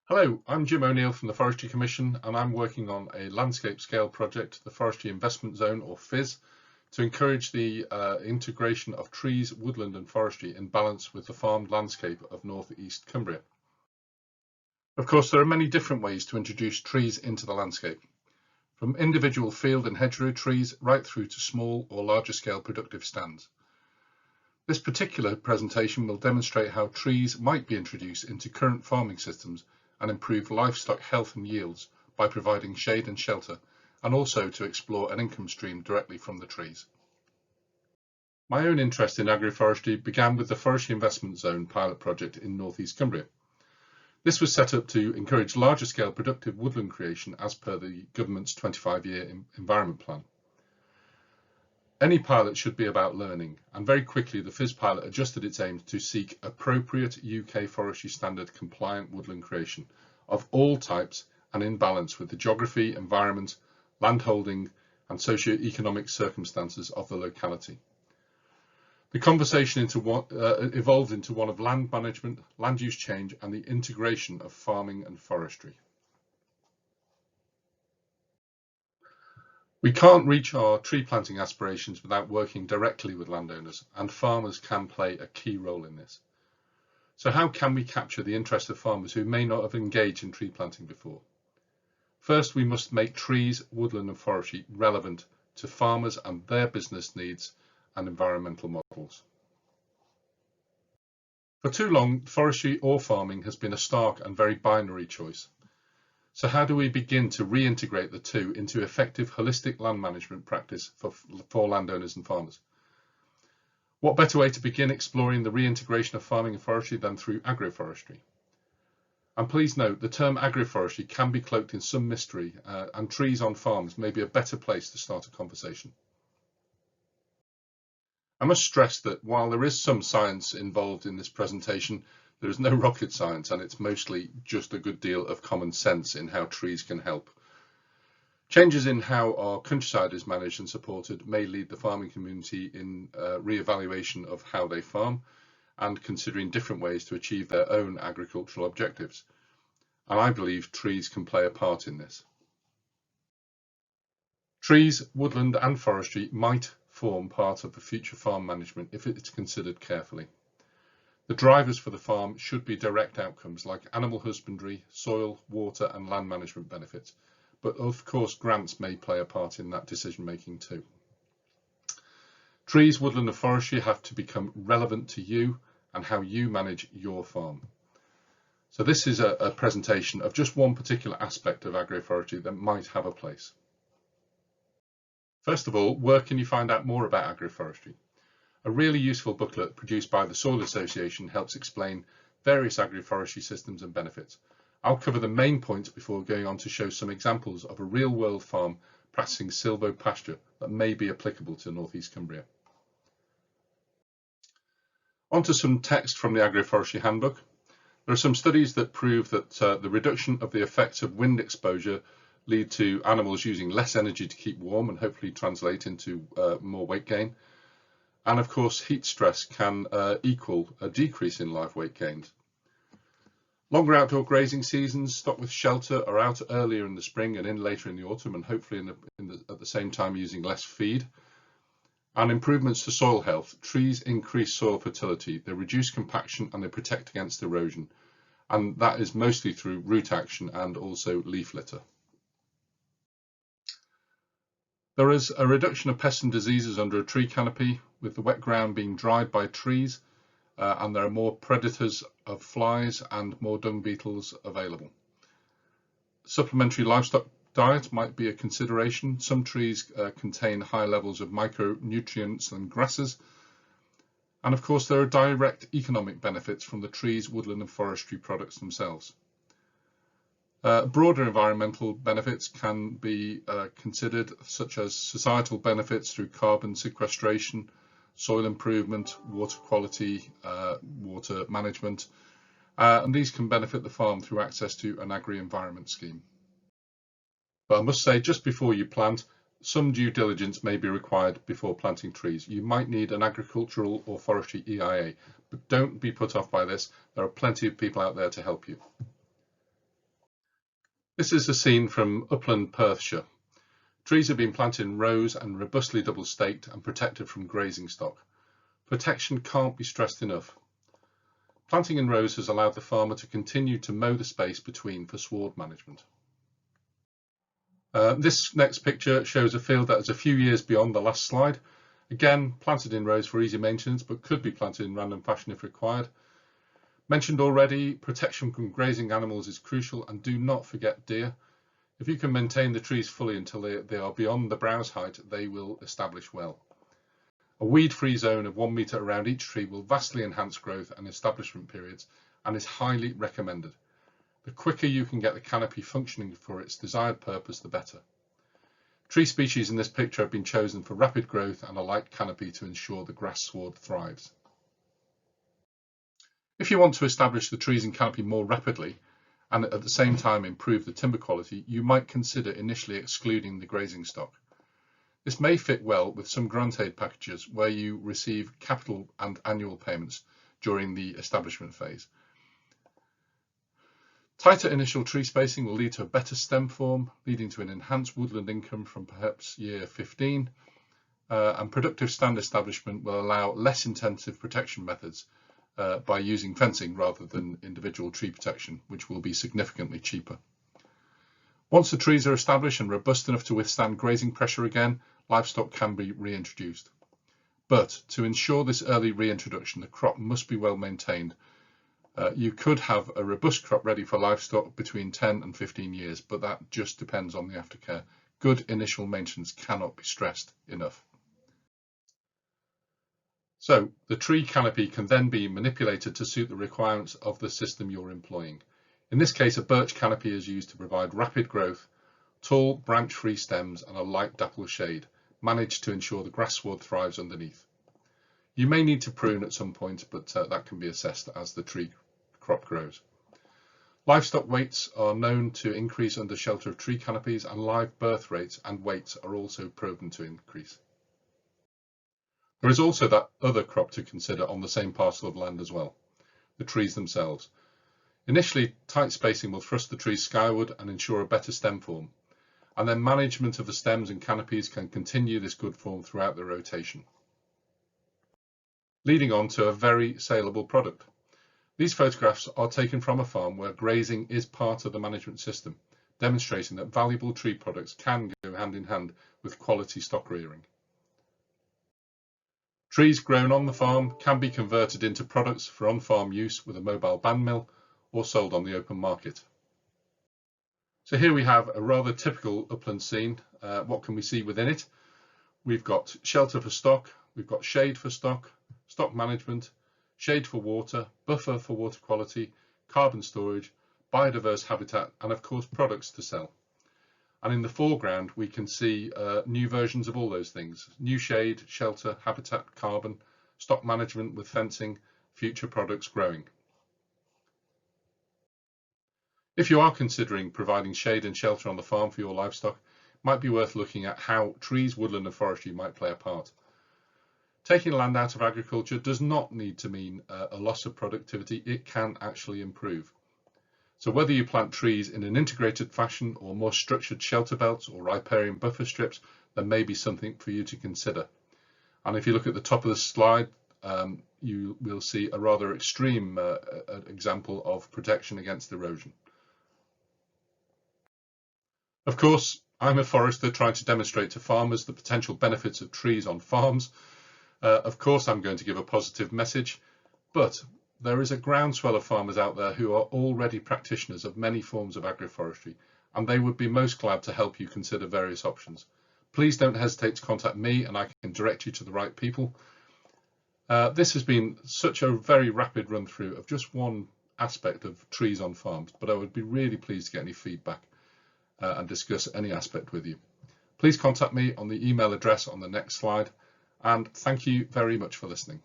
Hello, I'm Jim O'Neill from the Forestry Commission, and I'm working on a landscape scale project, the Forestry Investment Zone, or FIZ, to encourage the integration of trees, woodland and forestry in balance with the farmed landscape of North East Cumbria. Of course, there are many different ways to introduce trees into the landscape, from individual field and hedgerow trees right through to small or larger scale productive stands. This particular presentation will demonstrate how trees might be introduced into current farming systems and improve livestock health and yields by providing shade and shelter, and also to explore an income stream directly from the trees. My own interest in agroforestry began with the Forestry Investment Zone pilot project in North East Cumbria. This was set up to encourage larger scale productive woodland creation as per the government's 25-year environment plan. Any pilot should be about learning, and very quickly the FIZ pilot adjusted its aims to seek appropriate UK forestry standard compliant woodland creation of all types and in balance with the geography, environment, landholding and socio-economic circumstances of the locality. The conversation evolved into one of land management, land use change and the integration of farming and forestry. We can't reach our tree planting aspirations without working directly with landowners, and farmers can play a key role in this. So how can we capture the interest of farmers who may not have engaged in tree planting before? First, we must make trees, woodland and forestry relevant to farmers and their business needs and environmental models. For too long, forestry or farming has been a stark and very binary choice. So how do we begin to reintegrate the two into effective holistic land management practice for landowners and farmers? What better way to begin exploring the reintegration of farming and forestry than through agroforestry? And please note, the term agroforestry can be cloaked in some mystery, and trees on farms may be a better place to start a conversation. I must stress that while there is some science involved in this presentation, there is no rocket science, and it's mostly just a good deal of common sense in how trees can help. Changes in how our countryside is managed and supported may lead the farming community in re-evaluation of how they farm and considering different ways to achieve their own agricultural objectives. And I believe trees can play a part in this. Trees, woodland and forestry might form part of the future farm management if it's considered carefully. The drivers for the farm should be direct outcomes like animal husbandry, soil, water and land management benefits, but of course grants may play a part in that decision making too. Trees, woodland and forestry have to become relevant to you and how you manage your farm. So this is a presentation of just one particular aspect of agroforestry that might have a place. First of all, where can you find out more about agroforestry? A really useful booklet produced by the Soil Association helps explain various agroforestry systems and benefits. I'll cover the main points before going on to show some examples of a real-world farm practicing silvopasture that may be applicable to North East Cumbria. On to some text from the Agroforestry Handbook. There are some studies that prove that the reduction of the effects of wind exposure lead to animals using less energy to keep warm and hopefully translate into more weight gain. And of course, heat stress can equal a decrease in live weight gains. Longer outdoor grazing seasons, stocked with shelter, are out earlier in the spring and in later in the autumn, and hopefully at the same time using less feed. And improvements to soil health. Trees increase soil fertility, they reduce compaction and they protect against erosion. And that is mostly through root action and also leaf litter. There is a reduction of pests and diseases under a tree canopy, with the wet ground being dried by trees, and there are more predators of flies and more dung beetles available. Supplementary livestock diet might be a consideration. Some trees contain high levels of micronutrients and grasses. And of course, there are direct economic benefits from the trees, woodland and forestry products themselves. Broader environmental benefits can be considered, such as societal benefits through carbon sequestration, soil improvement, water quality, water management, and these can benefit the farm through access to an agri-environment scheme. But I must say, just before you plant, some due diligence may be required before planting trees. You might need an agricultural or forestry EIA, but don't be put off by this. There are plenty of people out there to help you. This is a scene from upland Perthshire. Trees have been planted in rows and robustly double staked and protected from grazing stock. Protection can't be stressed enough. Planting in rows has allowed the farmer to continue to mow the space between for sward management. This next picture shows a field that is a few years beyond the last slide. Again, planted in rows for easy maintenance, but could be planted in random fashion if required. Mentioned already, protection from grazing animals is crucial, and do not forget deer. If you can maintain the trees fully until they are beyond the browse height, they will establish well. A weed-free zone of 1 metre around each tree will vastly enhance growth and establishment periods and is highly recommended. The quicker you can get the canopy functioning for its desired purpose, the better. Tree species in this picture have been chosen for rapid growth and a light canopy to ensure the grass sward thrives. If you want to establish the trees and canopy more rapidly and at the same time improve the timber quality, you might consider initially excluding the grazing stock. This may fit well with some grant aid packages where you receive capital and annual payments during the establishment phase. Tighter initial tree spacing will lead to a better stem form, leading to an enhanced woodland income from perhaps year 15, and productive stand establishment will allow less intensive protection methods by using fencing rather than individual tree protection, which will be significantly cheaper. Once the trees are established and robust enough to withstand grazing pressure again, livestock can be reintroduced. But to ensure this early reintroduction, the crop must be well maintained. You could have a robust crop ready for livestock between 10 and 15 years, but that just depends on the aftercare. Good initial maintenance cannot be stressed enough. So the tree canopy can then be manipulated to suit the requirements of the system you're employing. In this case, a birch canopy is used to provide rapid growth, tall branch-free stems and a light dapple shade, managed to ensure the grass sward thrives underneath. You may need to prune at some point, but that can be assessed as the tree crop grows. Livestock weights are known to increase under shelter of tree canopies, and live birth rates and weights are also proven to increase. There is also that other crop to consider on the same parcel of land as well, the trees themselves. Initially, tight spacing will thrust the trees skyward and ensure a better stem form, and then management of the stems and canopies can continue this good form throughout the rotation, leading on to a very saleable product. These photographs are taken from a farm where grazing is part of the management system, demonstrating that valuable tree products can go hand in hand with quality stock rearing. Trees grown on the farm can be converted into products for on-farm use with a mobile band mill or sold on the open market. So here we have a rather typical upland scene. What can we see within it? We've got shelter for stock, we've got shade for stock, stock management, shade for water, buffer for water quality, carbon storage, biodiverse habitat, and of course products to sell. And in the foreground we can see new versions of all those things: new shade, shelter, habitat, carbon, stock management with fencing, future products growing. If you are considering providing shade and shelter on the farm for your livestock, it might be worth looking at how trees, woodland and forestry might play a part. Taking land out of agriculture does not need to mean a loss of productivity. It can actually improve. So whether you plant trees in an integrated fashion or more structured shelter belts or riparian buffer strips, there may be something for you to consider. And if you look at the top of the slide, you will see a rather extreme example of protection against erosion. Of course, I'm a forester trying to demonstrate to farmers the potential benefits of trees on farms. Of course, I'm going to give a positive message, but there is a groundswell of farmers out there who are already practitioners of many forms of agroforestry, and they would be most glad to help you consider various options. Please don't hesitate to contact me and I can direct you to the right people. This has been such a very rapid run through of just one aspect of trees on farms, but I would be really pleased to get any feedback and discuss any aspect with you. Please contact me on the email address on the next slide, and thank you very much for listening.